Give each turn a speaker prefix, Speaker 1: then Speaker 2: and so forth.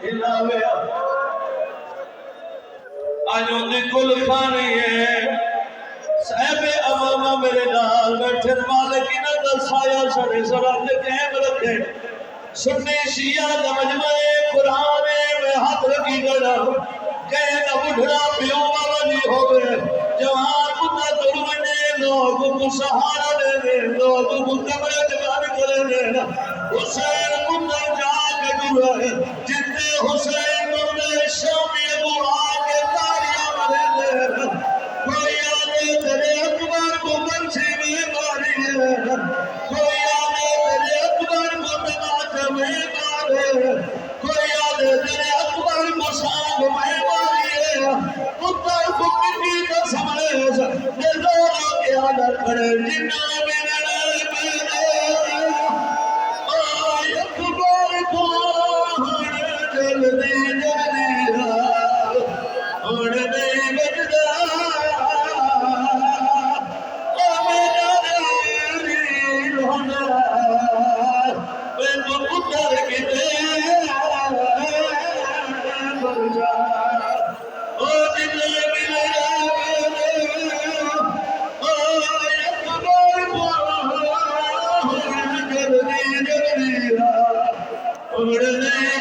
Speaker 1: हिलावे आजों दी कुल खानी है साहबे अमामा मेरे नाल बैठे मालिक इन्हां दा साया साडे सरां ते कायम रखे सुन्नी शिया दा मजमा कुरान में हाथ रखी गड़ा कहे ना बुढ़ा पियो वाला नहीं होवे जवान बुद्धा तुर बने लोग को सहारा दे दे लोग को कमरे जवान करे दे हुसैन बुद्धा जाके जुड़ा है जितने हुसैन ने शामी को आके तारियां मारे दे कोई आने तेरे अकबर को बंसी में मारी है कोई आने तेरे अकबर को तमाचा में मारे कोई आने तेरे अकबर को सांग में मारी है उत्तर को किसी का समझे ये दोनों के आदर खड़े जिन्ना मेरे अकबर को जल्दी जल्दी और नहीं बजदा Oh,